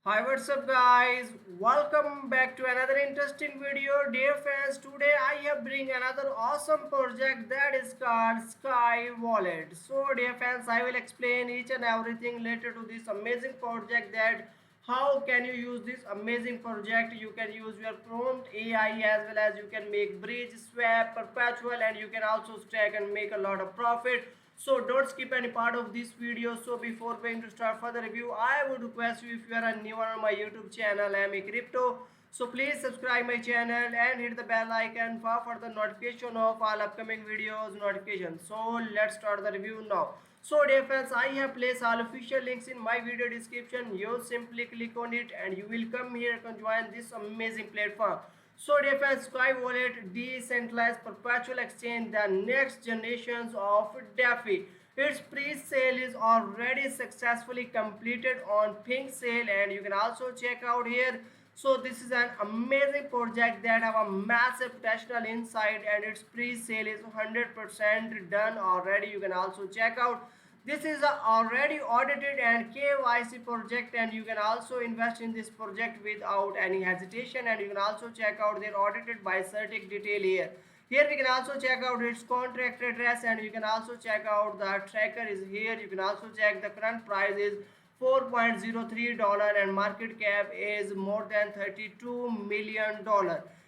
Hi, what's up guys? Welcome back to another interesting video. Dear fans, today I have bring another awesome project that is called Sky Wallet. So dear fans, I will explain each and everything related to this amazing project, that how can you use this amazing project. You can use your prompt AI, as well as you can make bridge, swap, perpetual, and you can also stack and make a lot of profit. So don't skip any part of this video. So before going to start further review, I would request you, if you are a new on my YouTube channel, I am a crypto, so please subscribe my channel and hit the bell icon for the notification of all upcoming videos notifications. So let's start the review now. So dear friends, I have placed all official links in my video description. You simply click on it and you will come here and join this amazing platform. So dear friends, Sky Wallet, decentralized perpetual exchange, the next generations of DeFi. Its pre-sale is already successfully completed on Pink Sale, and you can also check out here. So this is an amazing project that have a massive potential inside, and its pre-sale is 100% done already. You can also check out. This is a already audited and KYC project, and you can also invest in this project without any hesitation, and you can also check out their audited by Certic detail here. Here we can also check out its contract address, and you can also check out the tracker is here. You can also check the current price is $4.03 and market cap is more than $32 million.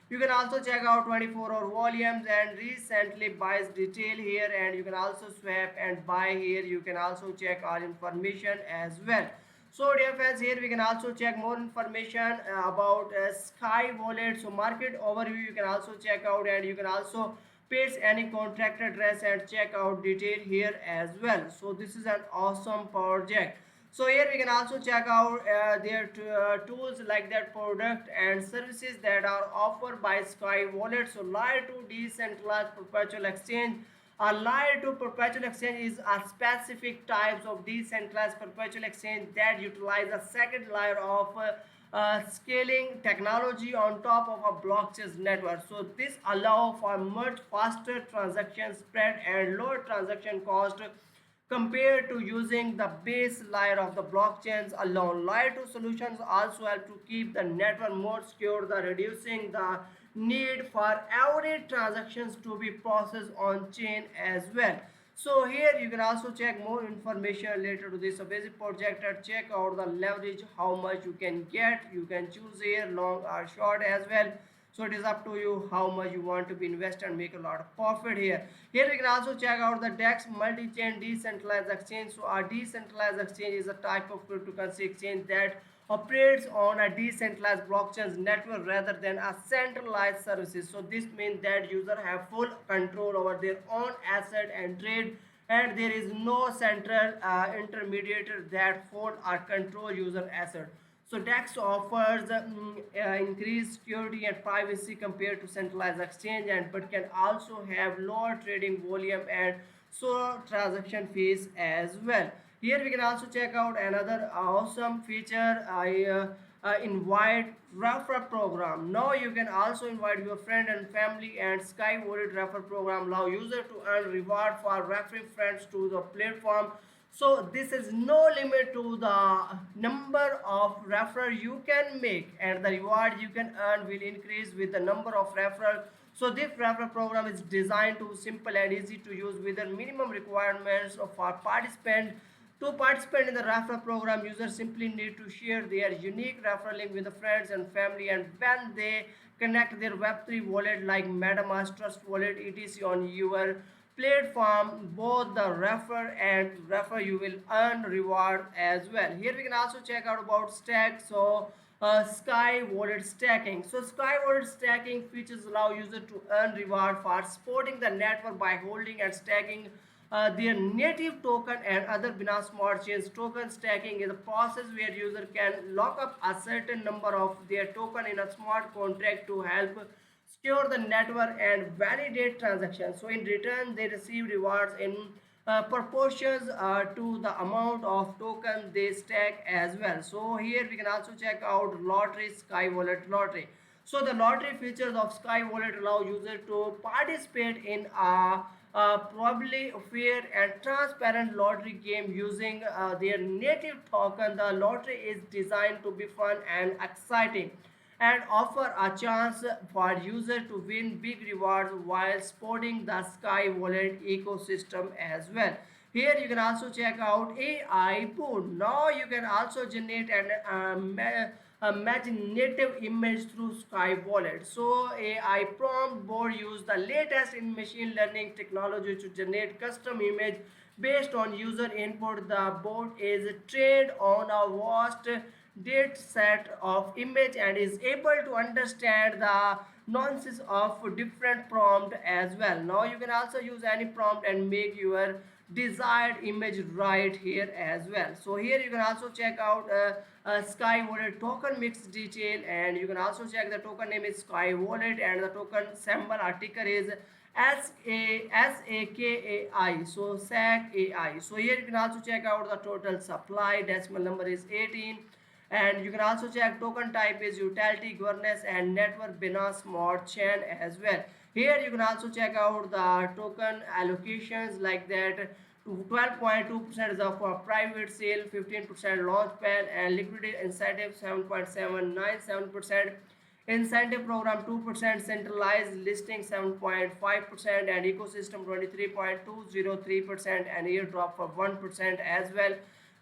You can also check out 24-hour volumes and recently buys detail here, and you can also swap and buy here. You can also check all information as well. So dear friends, here we can also check more information about Sky Wallet. So market overview you can also check out, and you can also paste any contract address and check out detail here as well. So this is an awesome project. So here we can also check out their tools, like that product and services that are offered by Sky Wallet. So layer 2 decentralized perpetual exchange. A layer 2 perpetual exchange is a specific types of decentralized perpetual exchange that utilize a second layer of scaling technology on top of a blockchain network. So this allow for much faster transaction spread and lower transaction cost compared to using the base layer of the blockchains alone. Layer 2 solutions also help to keep the network more secure, reducing the need for every transactions to be processed on chain as well. So here you can also check more information related to this basic project and check out the leverage, how much you can get. You can choose here long or short as well. So it is up to you how much you want to be invest and make a lot of profit here. Here we can also check out the DEX multi-chain decentralized exchange. So our decentralized exchange is a type of cryptocurrency exchange that operates on a decentralized blockchain network rather than a centralized services. So this means that users have full control over their own asset and trade, and there is no central intermediator that hold or control user asset. So DEX offers increased security and privacy compared to centralized exchange, and but can also have lower trading volume and so transaction fees as well. Here we can also check out another awesome feature. Invite refer program. Now you can also invite your friend and family, and Sky Wallet refer program allow user to earn reward for referring friends to the platform. So this is no limit to the number of referral you can make, and the reward you can earn will increase with the number of referral. So this referral program is designed to simple and easy to use with the minimum requirements of our participant. To participate in the referral program, users simply need to share their unique referral link with the friends and family, and when they connect their Web3 wallet like MetaMask, Trust Wallet, etc. on your platform, both the refer you will earn reward as well. Here we can also check out about stack. So Sky Wallet stacking. So Sky Wallet stacking features allow users to earn reward for supporting the network by holding and stacking their native token and other Binance Smart Chains. Token stacking is a process where user can lock up a certain number of their token in a smart contract to help secure the network and validate transactions. So in return, they receive rewards in proportions to the amount of token they stack as well. So here we can also check out lottery, Sky Wallet lottery. So the lottery features of Sky Wallet allow users to participate in a probably fair and transparent lottery game using their native token. The lottery is designed to be fun and exciting and offer a chance for users to win big rewards while supporting the Sky Wallet ecosystem as well. Here you can also check out AI Boon. Now you can also generate imaginative image through Sky Wallet. So AI prompt board use the latest in machine learning technology to generate custom image based on user input. The board is trained on a vast data set of image and is able to understand the nuances of different prompt as well. Now you can also use any prompt and make your desired image right here as well. So here you can also check out Sky Wallet token mix detail, and you can also check the token name is Sky Wallet and the token symbol or ticker is SAKAI, so SAC AI. So here you can also check out the total supply, decimal number is 18, and you can also check token type is utility, governance and network Binance Smart Chain as well. Here you can also check out the token allocations like that. 12.2% is for private sale, 15% launch pad, and liquidity incentive 7.797%. Incentive program 2%, centralized listing 7.5%, and ecosystem 23.203%, and airdrop for 1% as well.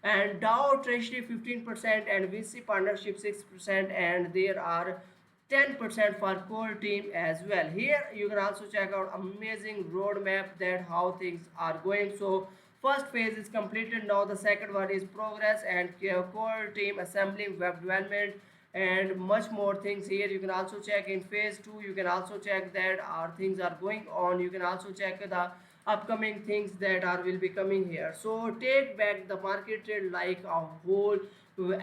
And Dow Treasury 15% and VC partnership 6%, and there are 10% for core team as well. Here you can also check out amazing roadmap that how things are going. So first phase is completed. Now the second one is progress and core team assembling, web development, and much more things. Here you can also check in phase 2. You can also check that our things are going on. You can also check the upcoming things that are will be coming here. So take back the market trade like a whole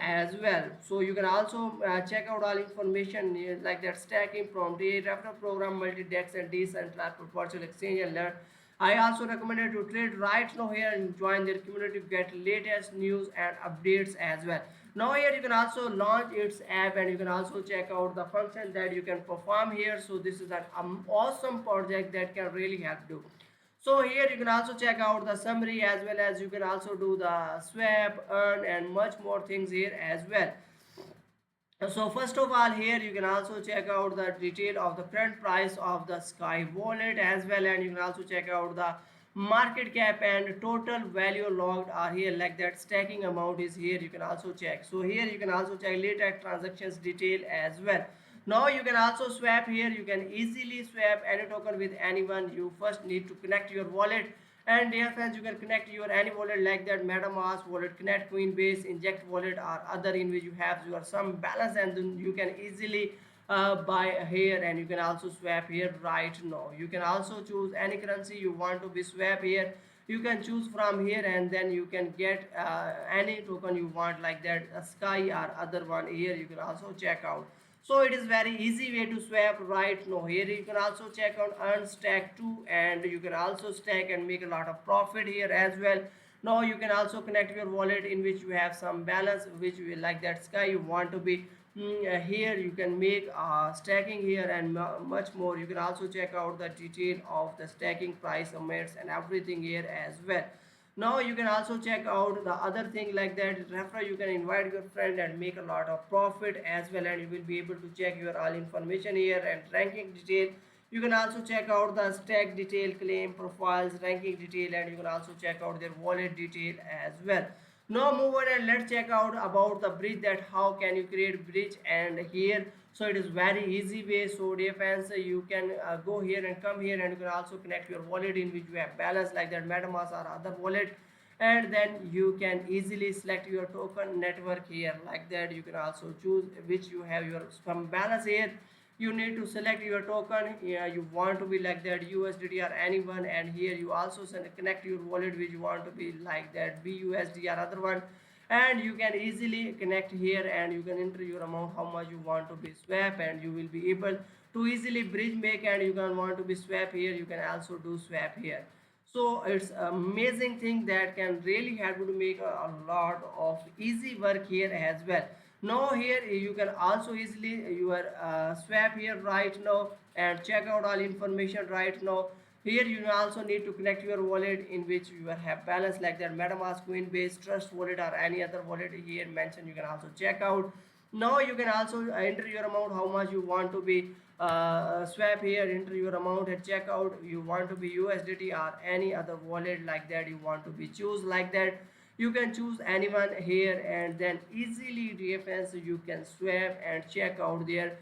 as well. So you can also check out all information like that stacking from the referral program, multi-dex and decentralized virtual exchange and learn. I also recommend you to trade right now here and join their community to get latest news and updates as well. Now here you can also launch its app and you can also check out the function that you can perform here. So this is an awesome project that can really help you. So here you can also check out the summary as well as you can also do the swap, earn and much more things here as well. So first of all, here you can also check out the detail of the current price of the Sky Wallet as well, and you can also check out the market cap and total value logged are here like that. Stacking amount is here, you can also check. So here you can also check latest transactions detail as well. Now you can also swap here. You can easily swap any token with anyone. You first need to connect your wallet, and dear friends, you can connect your any wallet like that, MetaMask wallet, Connect, Coinbase, Inject wallet or other in which you have your some balance, and then you can easily buy here, and you can also swap here right now. You can also choose any currency you want to be swap here. You can choose from here and then you can get any token you want like that, Sky or other one. Here you can also check out. So it is very easy way to swap right now. Here you can also check out earn stack too, and you can also stack and make a lot of profit here as well. Now you can also connect your wallet in which you have some balance which you like that Sky you want to be. Here you can make stacking here and much more. You can also check out the detail of the stacking price amounts and everything here as well. Now you can also check out the other thing like that refer. You can invite your friend and make a lot of profit as well, and you will be able to check your all information here and ranking detail. You can also check out the stack detail, claim profiles, ranking detail, and you can also check out their wallet detail as well. Now move on and let's check out about the bridge, that how can you create bridge. And here, so it is very easy way. So dear fans, you can go here and come here, and you can also connect your wallet in which you have balance like that, MetaMask or other wallet, and then you can easily select your token network here like that. You can also choose which you have your some balance here. You need to select your token. Yeah, you want to be like that USDT or anyone, and here you also connect your wallet which you want to be like that BUSD or other one, and you can easily connect here and you can enter your amount how much you want to be swap, and you will be able to easily bridge make, and you can want to be swap here, you can also do swap here. So it's amazing thing that can really help you to make a lot of easy work here as well. Now here you can also easily your swap here right now and check out all information right now. Here you also need to connect your wallet in which you have balance like that MetaMask, Coinbase, Trust Wallet or any other wallet here mentioned. You can also check out. Now you can also enter your amount, how much you want to be swap here, enter your amount at checkout. You want to be USDT or any other wallet like that you want to be choose like that. You can choose anyone here and then easily DFS you can swap and check out their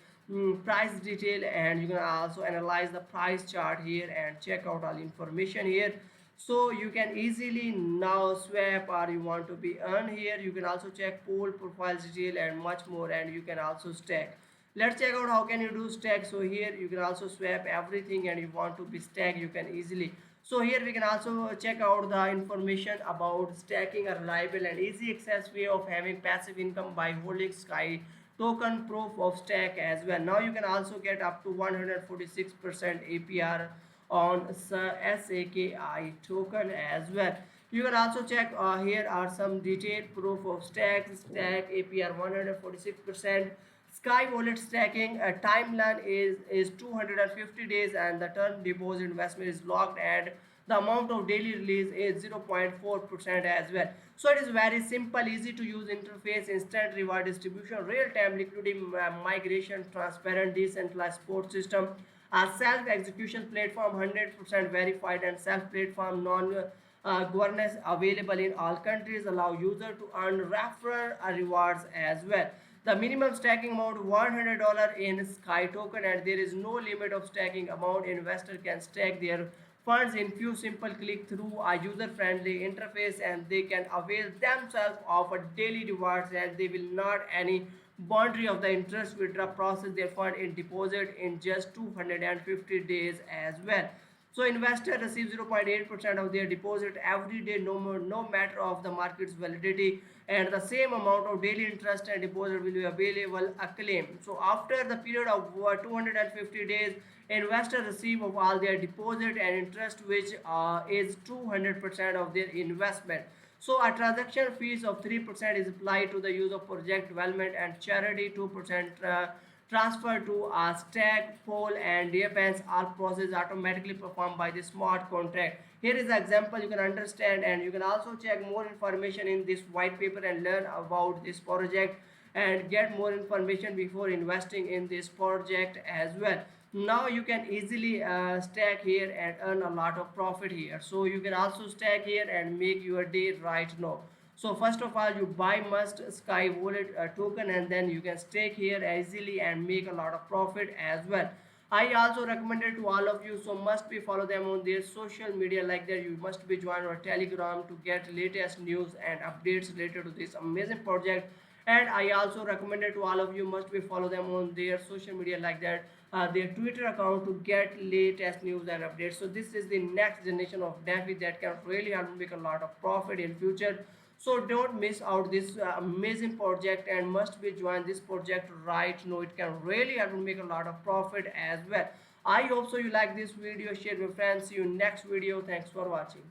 price detail, and you can also analyze the price chart here and check out all information here. So you can easily now swap or you want to be earn here. You can also check pool profiles detail and much more, and you can also stack. Let's check out how can you do stack. So here you can also swap everything and you want to be stack, you can easily. So here we can also check out the information about stacking, a reliable and easy access way of having passive income by holding Sky token proof of stack as well. Now you can also get up to 146% APR on SAKI token as well. You can also check here are some detailed proof of stack APR 146%. Sky wallet stacking timeline is 250 days and the term deposit investment is locked, and the amount of daily release is 0.4% as well. So it is very simple, easy to use interface, instant reward distribution, real-time liquidity migration, transparent decentralized support system, a self-execution platform, 100% verified and self-platform non governance available in all countries, allow user to earn referral rewards as well. The minimum stacking amount $100 in Sky token, and there is no limit of stacking amount. Investor can stack their funds in few simple click through a user-friendly interface, and they can avail themselves of a daily rewards, and they will not any boundary of the interest withdraw process their fund in deposit in just 250 days as well. So investor receive 0.8% of their deposit every day, no matter of the market's validity, and the same amount of daily interest and deposit will be available a claim. So after the period of 250 days, investor receive of all their deposit and interest, which is 200% of their investment. So a transaction fees of 3% is applied to the use of project development and charity, 2% transfer to a stack, poll, and DFS are processed automatically performed by the smart contract. Here is an example you can understand, and you can also check more information in this white paper and learn about this project and get more information before investing in this project as well. Now you can easily stack here and earn a lot of profit here. So you can also stack here and make your day right now. So first of all, you buy must Sky wallet token, and then you can stake here easily and make a lot of profit as well. I also recommend it to all of you, so must be follow them on their social media like that. You must be join our Telegram to get latest news and updates related to this amazing project. And I also recommend it to all of you, must be follow them on their social media like that, their Twitter account to get latest news and updates. So this is the next generation of DeFi that can really help make a lot of profit in future. So don't miss out this amazing project and must be join this project right now. It can really help make a lot of profit as well. I hope so you like this video, share with friends. See you next video. Thanks for watching.